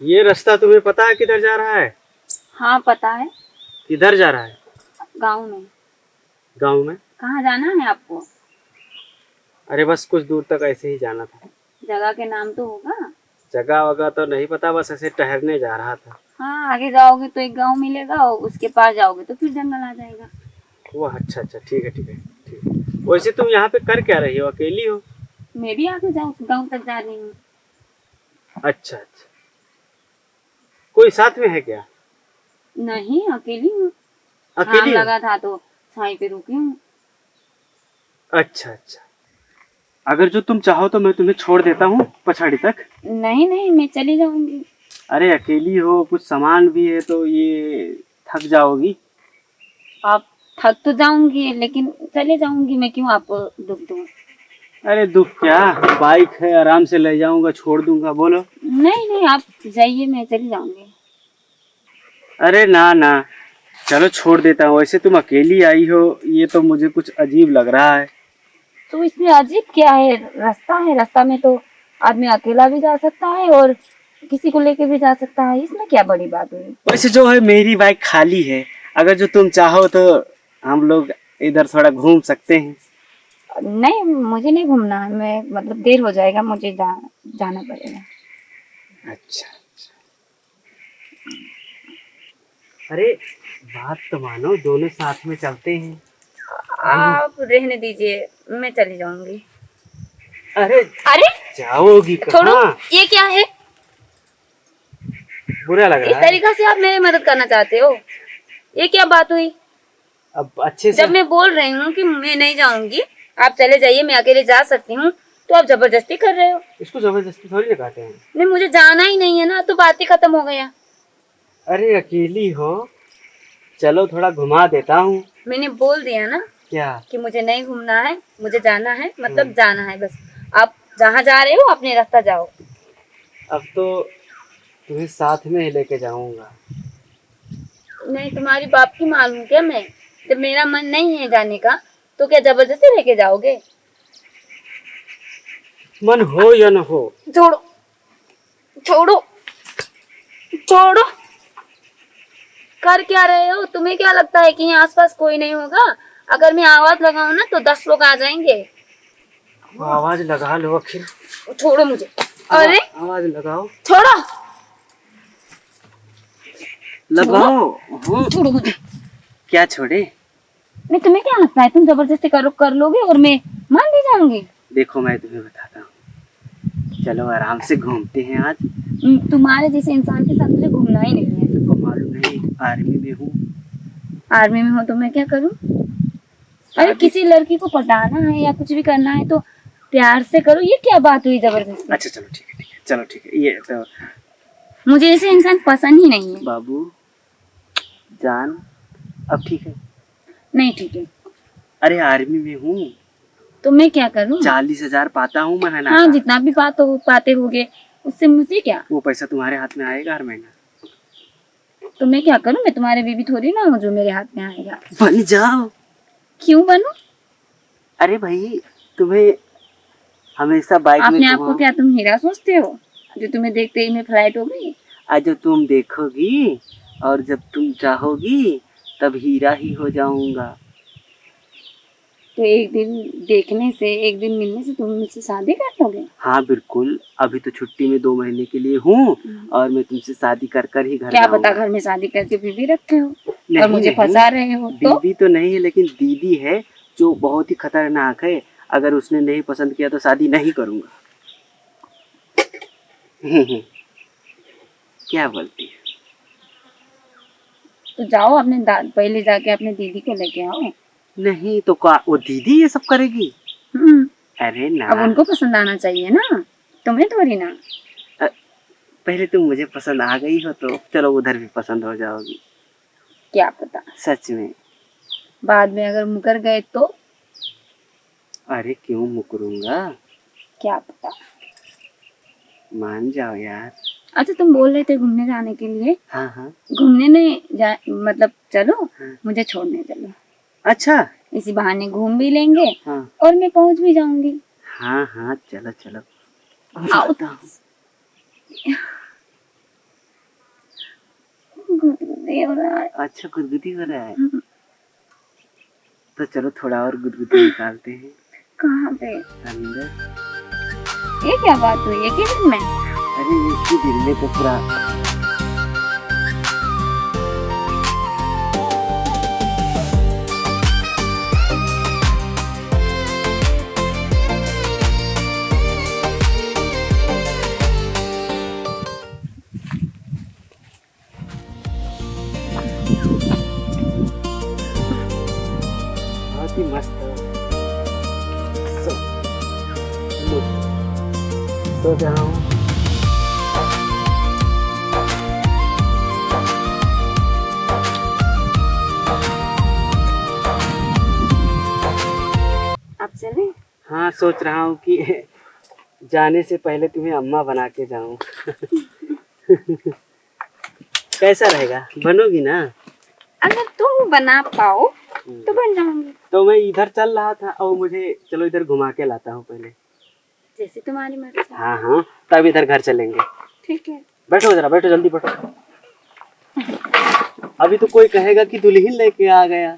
ये रास्ता तुम्हें पता है किधर जा रहा है? हाँ पता है। किधर जा रहा है? गांव में। गांव में? कहाँ जाना है आपको? अरे बस कुछ दूर तक ऐसे ही जाना था। जगह के नाम तो होगा। जगह वगह तो नहीं पता, बस ऐसे टहलने जा रहा था। हाँ आगे जाओगे तो एक गांव मिलेगा और उसके पास जाओगे तो फिर जंगल आ जाएगा। वो अच्छा अच्छा, ठीक है ठीक है ठीक है। वैसे तुम यहाँ पे कर क्या रही हो? अकेली हो? मैं भी आगे जाऊँ गांव तक जा रही हूँ। अच्छा अच्छा, कोई साथ में है क्या? नहीं अकेली हूँ। काम अकेली हो? लगा था तो छाई पे रुकी हूँ। अच्छा अच्छा, अगर जो तुम चाहो तो मैं तुम्हें छोड़ देता हूँ पछाड़ी तक। नहीं नहीं मैं चली जाऊंगी। अरे अकेली हो, कुछ सामान भी है तो ये थक जाओगी। आप थक तो जाऊंगी लेकिन चले जाऊंगी, मैं क्यों आपको दुख दूँ। अरे दुख क्या, बाइक है, आराम से ले जाऊंगा, छोड़ दूंगा। बोलो। नहीं नहीं आप जाइए, मैं चली जाऊंगी। अरे ना ना, चलो छोड़ देता हूँ। वैसे तुम अकेली आई हो, ये तो मुझे कुछ अजीब लग रहा है। तो इसमें अजीब क्या है? रास्ता है, रास्ता में तो आदमी अकेला भी जा सकता है और किसी को लेके भी जा सकता है, इसमें क्या बड़ी बात हुई। वैसे जो है मेरी बाइक खाली है, अगर जो तुम चाहो तो हम लोग इधर थोड़ा घूम सकते हैं। नहीं मुझे नहीं घूमना है, मैं मतलब देर हो जाएगा, मुझे जाना पड़ेगा। अच्छा अच्छा, अरे बात तो मानो, दोनों साथ में चलते हैं। आप रहने दीजिए, मैं चली जाऊंगी। अरे अरे जाओगी छोड़ो, कहाँ? ये क्या है? बुरा लग इस रहा है? तरीका से आप मेरी मदद करना चाहते हो? ये क्या बात हुई? अब अच्छे से। जब मैं बोल रही हूँ कि मैं नहीं जाऊंगी, आप चले जाइए, मैं अकेले जा सकती हूँ, तो आप जबरदस्ती कर रहे हो। इसको जबरदस्ती थोड़ी लगाते हैं। नहीं मुझे जाना ही नहीं है ना, तो बात ही खत्म हो गया। अरे अकेली हो, चलो थोड़ा घुमा देता हूँ। मैंने बोल दिया ना क्या? कि मुझे नहीं घूमना है, मुझे जाना है, मतलब जाना है बस। आप जहाँ जा रहे हो अपने रास्ता जाओ। अब तो तुम्हें साथ में ही लेके जाऊंगा। नहीं तुम्हारी बाप की मालूम क्या मैं? जब मेरा मन नहीं है जाने का तो क्या जबरदस्ती लेके जाओगे? मन हो या न हो। छोड़ो छोड़ो छोड़ो। कर क्या रहे हो? तुम्हें क्या लगता है कि यहाँ आसपास कोई नहीं होगा? अगर मैं आवाज लगाऊं ना तो 10 लोग आ जाएंगे। आवाज लगा लो आखिर। छोड़ो मुझे। अरे आवाज लगाओ। छोड़ो लगाओ। छोड़ो मुझे। क्या छोड़े? नहीं तुम्हें क्या लगता है तुम जबरदस्ती कर लोगे और मैं मान भी जाऊंगी? देखो मैं तुम्हें बताता हूँ, चलो आराम से घूमते हैं आज। तुम्हारे जैसे इंसान के साथ मुझे घूमना ही नहीं है। तुमको मालूम नहीं, आर्मी में हूँ। आर्मी में हो तो मैं क्या करूं? अरे किसी लड़की को पटाना है या कुछ भी करना है तो प्यार से करो, ये क्या बात हुई जबरदस्ती? अच्छा चलो ठीक है ठीक है, चलो ठीक है। ये तो मुझे ऐसे इंसान पसंद ही नहीं है। बाबू जान, अब ठीक है? नहीं ठीक है। अरे आर्मी में हूँ, तो मैं क्या करूं? 40,000 पाता हूँ महीना हाँ का। जितना भी पाते होगे उससे मुझे क्या? वो पैसा तुम्हारे हाथ में आएगा हर महीना। तो मैं क्या करूं? मैं तुम्हारे बीबी थोड़ी ना हूँ जो मेरे हाथ में आएगा। बन जाओ। क्यों बनूं? अरे भाई, तुम्हें हमेशा बाइक में आपने आपको घुमाऊं। क्या तुम हीरा सोचते हो जो तुम्हें देखते ही मैं फ्लाइट हो गई? आज जब तुम देखोगी और जब तुम चाहोगी तब हीरा ही हो जाऊंगा। तो एक दिन देखने से, एक दिन मिलने से तुम मुझसे शादी कर लोगे? हाँ बिल्कुल, अभी तो छुट्टी में 2 महीने के लिए हूँ और मैं तुमसे शादी कर कर ही घर क्या जाऊंगा। पता घर में शादी करके बीबी रखे हो नहीं, और मुझे नहीं, फंसा रहे हो तो? बीबी तो नहीं है, लेकिन दीदी है जो बहुत ही खतरनाक है। अगर उसने नहीं पसंद किया तो शादी नहीं करूंगा। क्या बोलती है? तो जाओ अपने पहले जाके अपने दीदी को लेके आओ। नहीं तो क्या वो दीदी ये सब करेगी? हम्म। अरे ना, अब उनको पसंद आना चाहिए ना, तुम्हें थोड़ी ना। पहले तुम मुझे पसंद आ गई हो तो चलो उधर भी पसंद हो जाओगी। क्या पता सच में। बाद में अगर मुकर गए तो? अरे क्यों मुकरूंगा, क्या पता। मान जाओ यार। अच्छा तुम बोल रहे थे घूमने जाने के लिए, हाँ हाँ। घूमने नहीं जा मतलब चलो, मुझे छोड़ने चलो, अच्छा। इसी बहाने घूम भी लेंगे हाँ और मैं पहुंच भी जाऊंगी। हाँ हाँ, चलो चलो। आओ। आता हूँ। गुदगुदी हो रहा है। अच्छा, गुदगुदी हो रहा है। तो चलो थोड़ा और गुदगुदी निकालते हैं। कहाँ पे? अंदर। ये क्या बात हुई है कि दिन में? अरे एक ही दिन में तो पूरा। बहुत ही मस्त है। सो सो रहा हूँ। अब चले? हाँ, सोच रहा हूँ कि जाने से पहले तुम्हें अम्मा बना के जाऊं। कैसा रहेगा? बनोगी ना? अगर तुम बना पाओ तो बन जाऊंगी। तो मैं इधर चल रहा था और मुझे चलो इधर घुमा के लाता हूँ पहले। जैसे तुम्हारी मर्जी। हाँ हाँ, तब इधर घर चलेंगे। ठीक है। बैठो जरा, बैठो जल्दी बैठो। अभी तो कोई कहेगा कि दुल्हन लेके आ गया।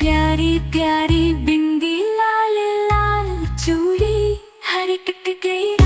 प्यारी प्यारी बिंदी लाल लाल चूड़ी हर टूट गई